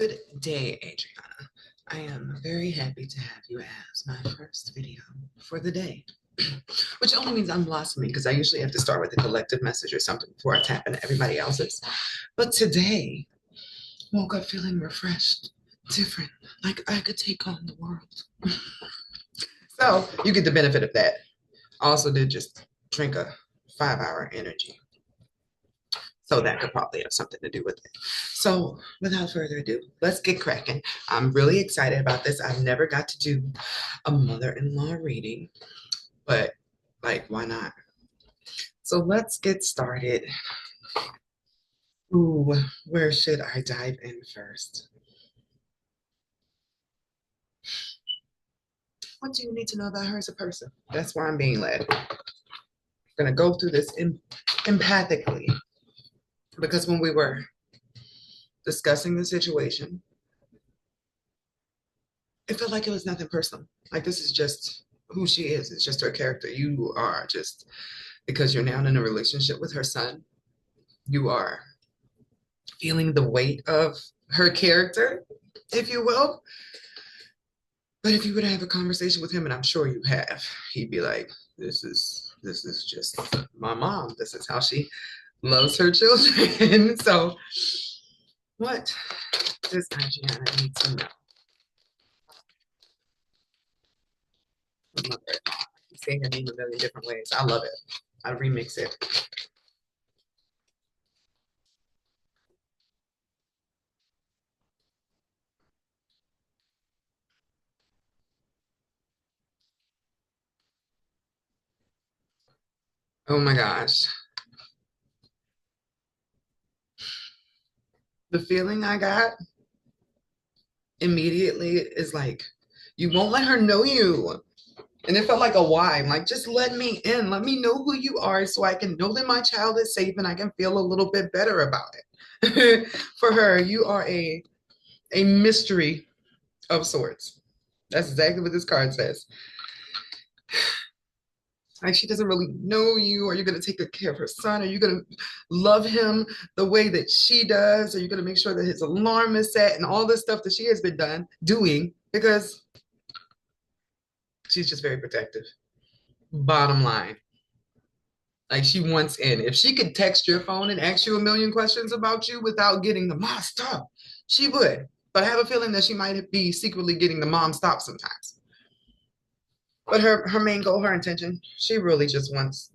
Good day, Adriana. I am very happy to have you as my first video for the day, which only means I'm blossoming because I usually have to start with a collective message or something before I tap into everybody else's. But today, woke up feeling refreshed, different, like I could take on the world. So you get the benefit of that. I also did just drink a 5 hour energy. So that could probably have something to do with it. So without further ado, let's get cracking. I'm really excited about this. I've never got to do a mother-in-law reading, but like, why not? So let's get started. Ooh, where should I dive in first? What do you need to know about her as a person? That's why I'm being led. I'm gonna go through this empathically because when we were discussing the situation, it felt like it was nothing personal. Like this is just who she is. It's just her character. You are just because you're now in a relationship with her son, you are feeling the weight of her character, if you will. But if you were to have a conversation with him, and I'm sure you have, he'd be like, this is just my mom. This is how she loves her children. So what does Adriana need to know? I love it. You say her name a million different ways. I love it. I remix it. Oh my gosh. The feeling I got immediately is like, you won't let her know you. And it felt like a why. I'm like, just let me in. Let me know who you are so I can know that my child is safe and I can feel a little bit better about it. For her, you are a mystery of sorts. That's exactly what this card says. Like she doesn't really know you. Are you going to take good care of her son? Are you going to love him the way that she does? Are you going to make sure that his alarm is set and all this stuff that she has been doing? Because she's just very protective. Bottom line. Like she wants in. If she could text your phone and ask you a million questions about you without getting the mom stop, she would. But I have a feeling that she might be secretly getting the mom stop sometimes. But her main goal, her intention, she really just wants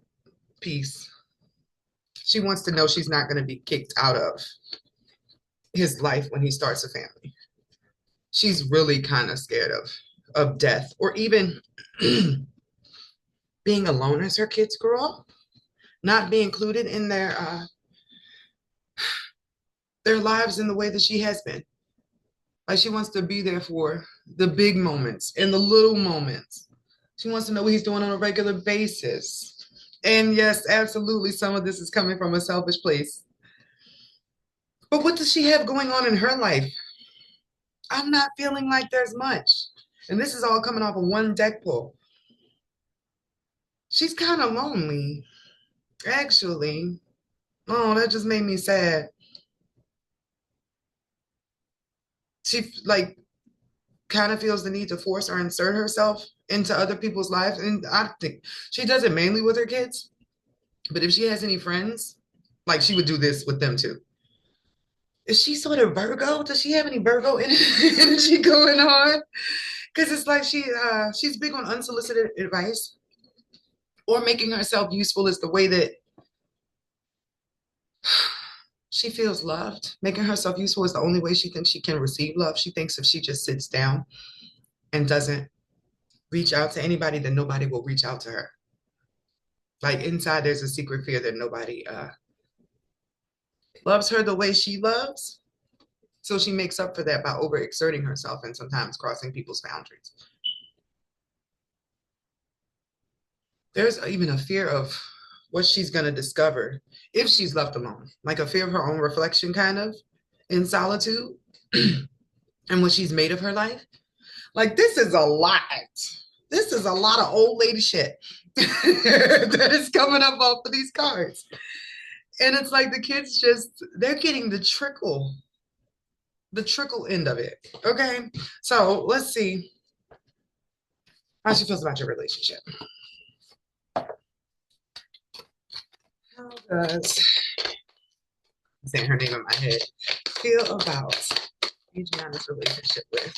peace. She wants to know she's not going to be kicked out of his life when he starts a family. She's really kind of scared of death or even being alone as her kids grow up, not be included in their lives in the way that she has been. Like she wants to be there for the big moments and the little moments. She wants to know what he's doing on a regular basis. And yes, absolutely, some of this is coming from a selfish place. But what does she have going on in her life? I'm not feeling like there's much. And this is all coming off of one deck pull. She's kind of lonely, actually. Oh, that just made me sad. She like kind of feels the need to force or insert herself into other people's lives. And I think she does it mainly with her kids. But if she has any friends, like she would do this with them too. Is she sort of Virgo? Does she have any Virgo energy going on? Because it's like she's big on unsolicited advice or making herself useful is the way that she feels loved. Making herself useful is the only way she thinks she can receive love. She thinks if she just sits down and doesn't reach out to anybody, then nobody will reach out to her. Like inside, there's a secret fear that nobody loves her the way she loves. So she makes up for that by overexerting herself and sometimes crossing people's boundaries. There's even a fear of what she's going to discover if she's left alone, like a fear of her own reflection, kind of in solitude and what she's made of her life. Like, this is a lot. This is a lot of old lady shit that is coming up off of these cards. And it's like the kids just, they're getting the trickle the trickle end of it. Okay. So let's see how she feels about your relationship. How does, saying her name in my head, feel about Adriana's relationship with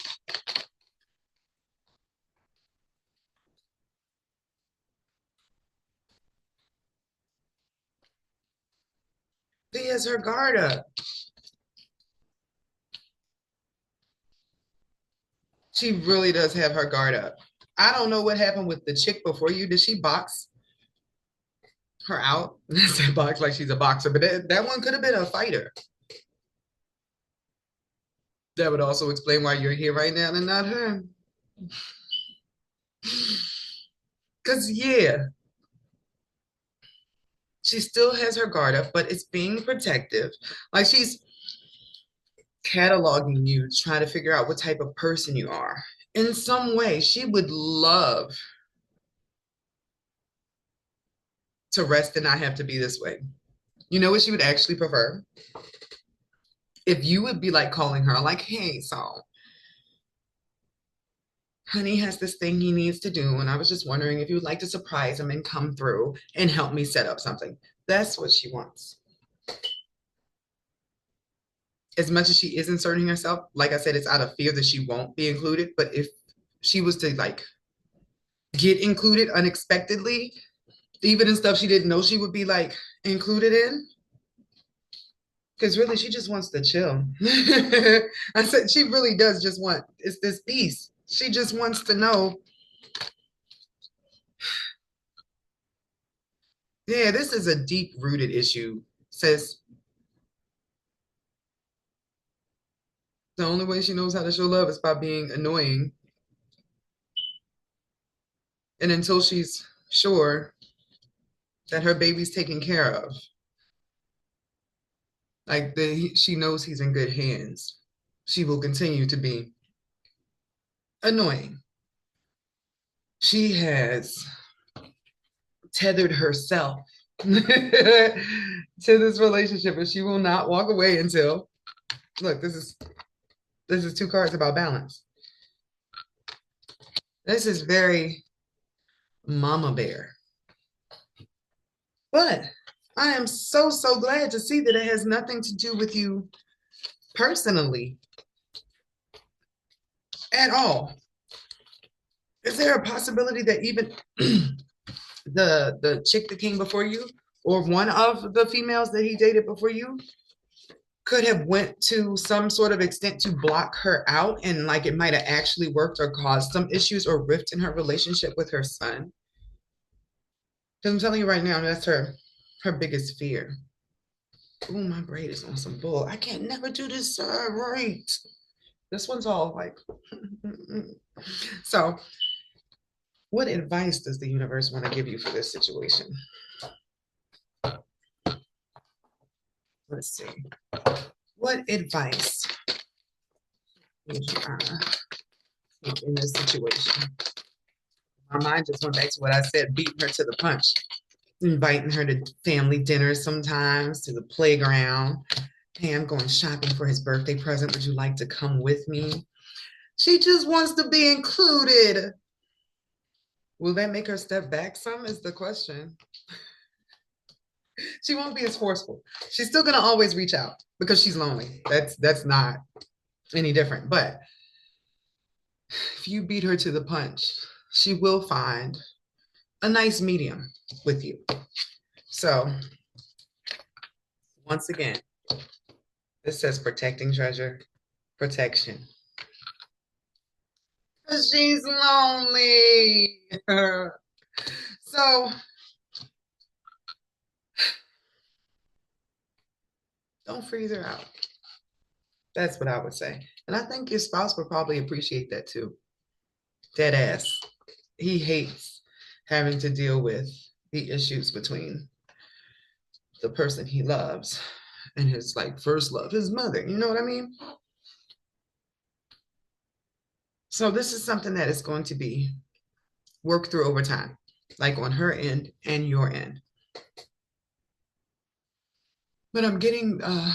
he has her guard up. She really does have her guard up. I don't know what happened with the chick before you. Did she box her out? I said box like she's a boxer, but that one could have been a fighter. That would also explain why you're here right now and not her. Because, yeah, she still has her guard up, but it's being protective. Like she's cataloging you, trying to figure out what type of person you are. In some way, she would love to rest and not have to be this way. You know what she would actually prefer? If you would be like calling her, like, hey, so honey has this thing he needs to do. And I was just wondering if you would like to surprise him and come through and help me set up something. That's what she wants. As much as she is inserting herself, like I said, it's out of fear that she won't be included. But if she was to like get included unexpectedly, even in stuff she didn't know she would be like included in, because really she just wants to chill. I said she really does just want it's this peace. She just wants to know, yeah, this is a deep rooted issue. Says the only way she knows how to show love is by being annoying. And until she's sure that her baby's taken care of, like she knows he's in good hands, she will continue to be annoying. She has tethered herself to this relationship and she will not walk away until look, this is two cards about balance. This is very mama bear. But I am so glad to see that it has nothing to do with you personally at all. Is there a possibility that even the chick that came before you or one of the females that he dated before you could have went to some sort of extent to block her out and like it might have actually worked or caused some issues or rift in her relationship with her son? Because I'm telling you right now, that's her biggest fear. Oh, my braid is on some bull. I can't never do this side right. This one's all like so what advice does the universe want to give you for this situation? Let's see. What advice would you take in this situation? My mind just went back to what I said, beating her to the punch, inviting her to family dinners sometimes, to the playground. Hey, I'm going shopping for his birthday present. Would you like to come with me? She just wants to be included. Will that make her step back some is the question. She won't be as forceful. She's still gonna always reach out because she's lonely. That's not any different. But if you beat her to the punch, she will find a nice medium with you. So once again, this says protecting treasure, protection. Because she's lonely. So don't freeze her out. That's what I would say. And I think your spouse would probably appreciate that too. Dead ass. He hates having to deal with the issues between the person he loves and his like first love, his mother. You know what I mean? So this is something that is going to be worked through over time, like on her end and your end. But I'm getting the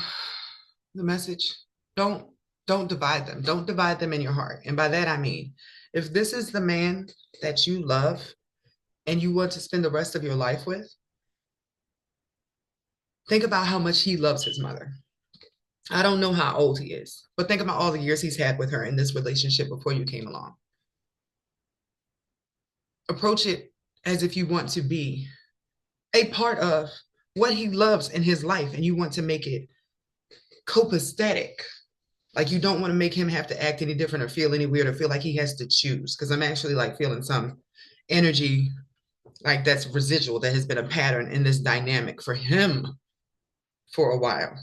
message. Don't Don't divide them. Don't divide them in your heart. And by that, I mean, if this is the man that you love and you want to spend the rest of your life with, think about how much he loves his mother. I don't know how old he is, but think about all the years he's had with her in this relationship before you came along. Approach it as if you want to be a part of what he loves in his life and you want to make it copacetic. Like you don't want to make him have to act any different or feel any weird or feel like he has to choose. Because I'm actually like feeling some energy like that's residual that has been a pattern in this dynamic for him for a while.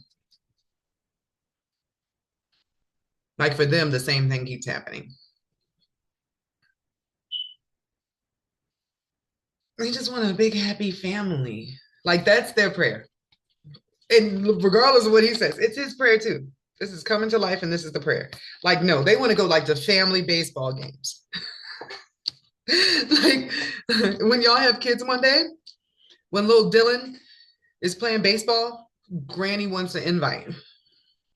Like for them, the same thing keeps happening. They just want a big happy family. Like that's their prayer. And regardless of what he says, it's his prayer too. This is coming to life and this is the prayer. Like, no, they want to go like to family baseball games. Like when y'all have kids one day, when little Dylan is playing baseball, Granny wants an invite.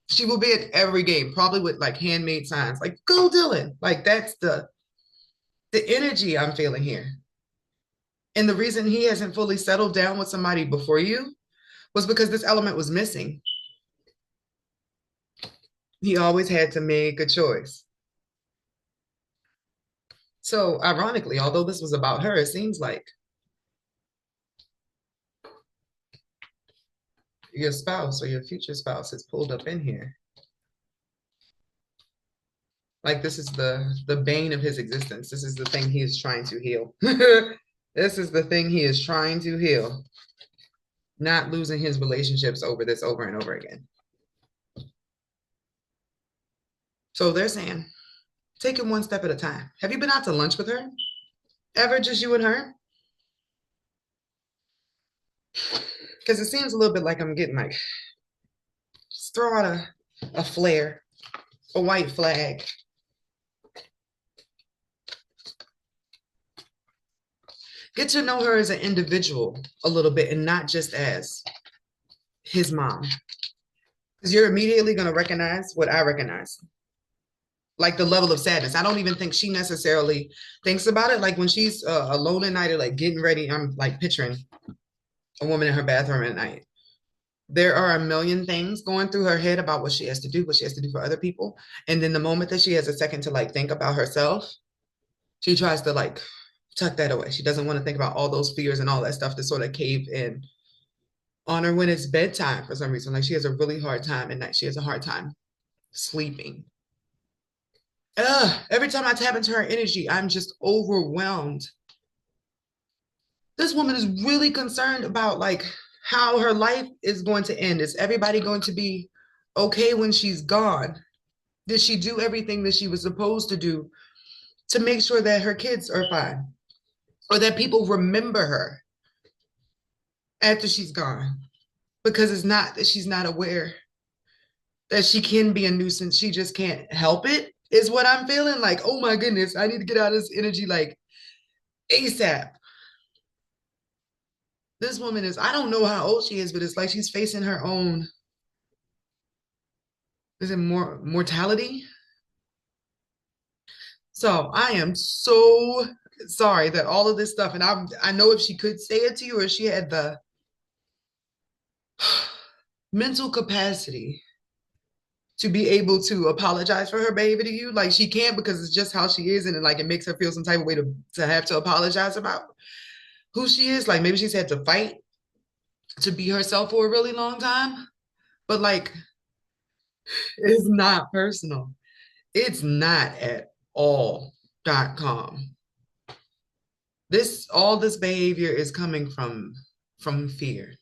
She will be at every game, probably with like handmade signs, like "Go Dylan!" Like that's the energy I'm feeling here. And the reason he hasn't fully settled down with somebody before you was because this element was missing. He always had to make a choice. So ironically, although this was about her, it seems like your spouse or your future spouse has pulled up in here. Like this is the bane of his existence. This is the thing he is trying to heal. This is the thing he is trying to heal. Not losing his relationships over this over and over again. So they're saying, take it one step at a time. Have you been out to lunch with her? Ever just you and her? Because it seems a little bit like I'm getting like, just throw out a flare, a white flag. Get to know her as an individual a little bit and not just as his mom. Because you're immediately going to recognize what I recognize. Like the level of sadness. I don't even think she necessarily thinks about it. Like when she's alone at night or like getting ready, I'm like picturing a woman in her bathroom at night. There are a million things going through her head about what she has to do, what she has to do for other people. And then the moment that she has a second to like think about herself, she tries to like tuck that away. She doesn't want to think about all those fears and all that stuff to sort of cave in on her when it's bedtime for some reason. Like she has a really hard time at night. She has a hard time sleeping. Every time I tap into her energy, I'm just overwhelmed. This woman is really concerned about like how her life is going to end. Is everybody going to be okay when she's gone? Did she do everything that she was supposed to do to make sure that her kids are fine or that people remember her after she's gone? Because it's not that she's not aware that she can be a nuisance. She just can't help it, is what I'm feeling. Like, oh my goodness, I need to get out of this energy like ASAP. This woman is, I don't know how old she is, but it's like she's facing her own, is it more mortality? So I am so sorry that all of this stuff, and I know if she could say it to you or she had the mental capacity to be able to apologize for her behavior to you, like she can't because it's just how she is, and like it makes her feel some type of way to have to apologize about who she is. Like maybe she's had to fight to be herself for a really long time, but like it's not personal. It's not at all.com. This all this behavior is coming from fear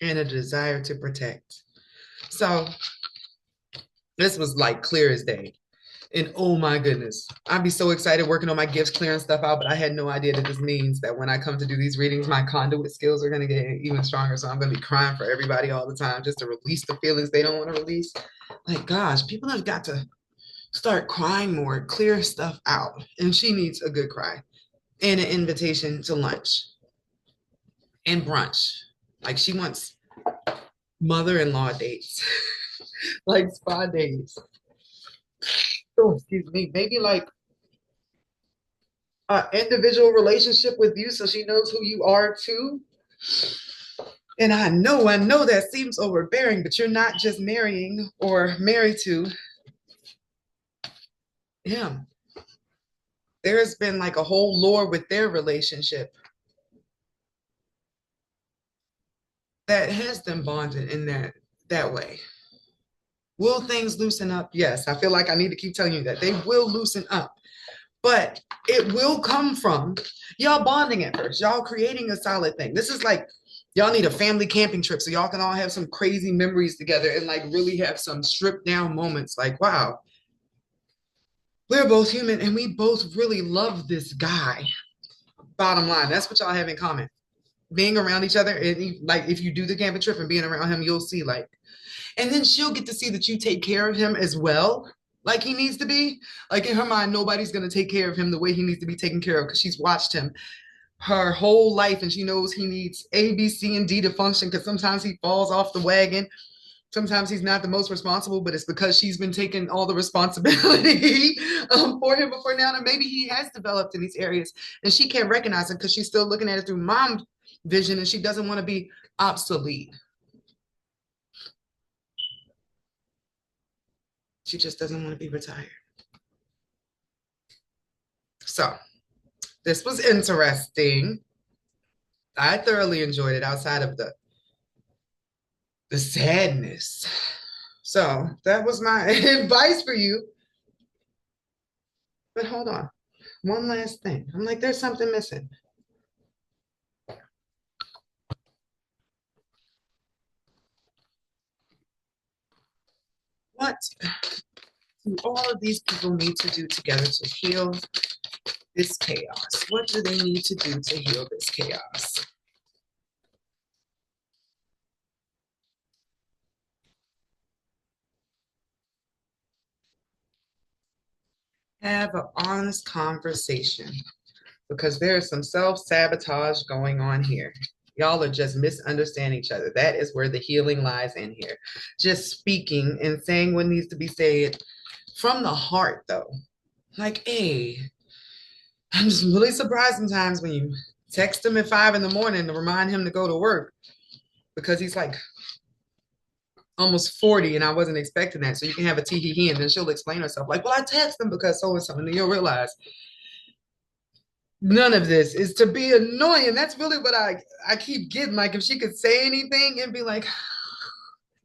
and a desire to protect. So this was like clear as day. And oh my goodness, I'd be so excited working on my gifts, clearing stuff out, but I had no idea that this means that when I come to do these readings, my conduit skills are going to get even stronger. So I'm going to be crying for everybody all the time just to release the feelings they don't want to release. Like, gosh, people have got to start crying more, clear stuff out. And she needs a good cry and an invitation to lunch and brunch. Like she wants mother-in-law dates, like spa days. oh, excuse me, maybe like an individual relationship with you so she knows who you are too. And I know that seems overbearing, but you're not just marrying or married to him. There's been like a whole lore with their relationship that has them bonded in that way. Will things loosen up? Yes, I feel like I need to keep telling you that they will loosen up, but it will come from y'all bonding at first, y'all creating a solid thing. This is like y'all need a family camping trip so y'all can all have some crazy memories together and like really have some stripped down moments. Like, wow, we're both human and we both really love this guy. Bottom line, that's what y'all have in common. Being around each other, and like if you do the camping trip and being around him, you'll see like, and then she'll get to see that you take care of him as well, like he needs to be. Like in her mind, nobody's gonna take care of him the way he needs to be taken care of because she's watched him her whole life and she knows he needs A, B, C, and D to function because sometimes he falls off the wagon. Sometimes he's not the most responsible, but it's because she's been taking all the responsibility for him before now. And maybe he has developed in these areas and she can't recognize it because she's still looking at it through mom's vision and she doesn't want to be obsolete. She just doesn't want to be retired. So this was interesting. I thoroughly enjoyed it outside of the sadness. So that was my advice for you. But hold on. One last thing. I'm like, there's something missing. What do all of these people need to do together to heal this chaos? What do they need to do to heal this chaos? Have an honest conversation because there is some self sabotage going on here. Y'all are just misunderstanding each other. That is where the healing lies in here. Just speaking and saying what needs to be said from the heart, though. Like, hey, I'm just really surprised sometimes when you text him at 5 in the morning to remind him to go to work because he's like almost 40 and I wasn't expecting that. So you can have a tee hee hee and then she'll explain herself like, well, I text him because so and so. And then you'll realize none of this is to be annoying. That's really what I keep getting. Like if she could say anything and be like,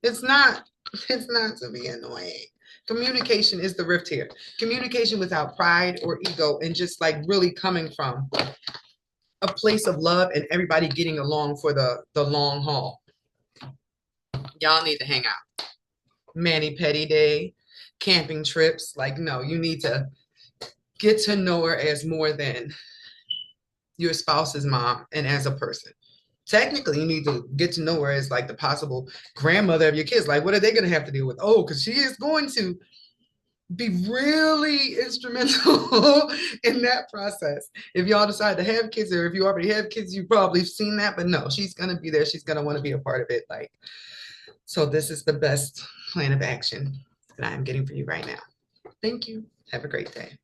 it's not, it's not to be annoying. Communication is the rift here. Communication without pride or ego and just like really coming from a place of love and everybody getting along for the long haul. Y'all need to hang out. Mani Petty Day, camping trips. Like, no, you need to get to know her as more than your spouse's mom and as a person. Technically, you need to get to know her as like the possible grandmother of your kids. Like, what are they going to have to deal with? Oh, because she is going to be really instrumental in that process. If y'all decide to have kids, or if you already have kids, you've probably seen that. But no, she's going to be there. She's going to want to be a part of it. Like, so this is the best plan of action that I am getting for you right now. Thank you. Have a great day.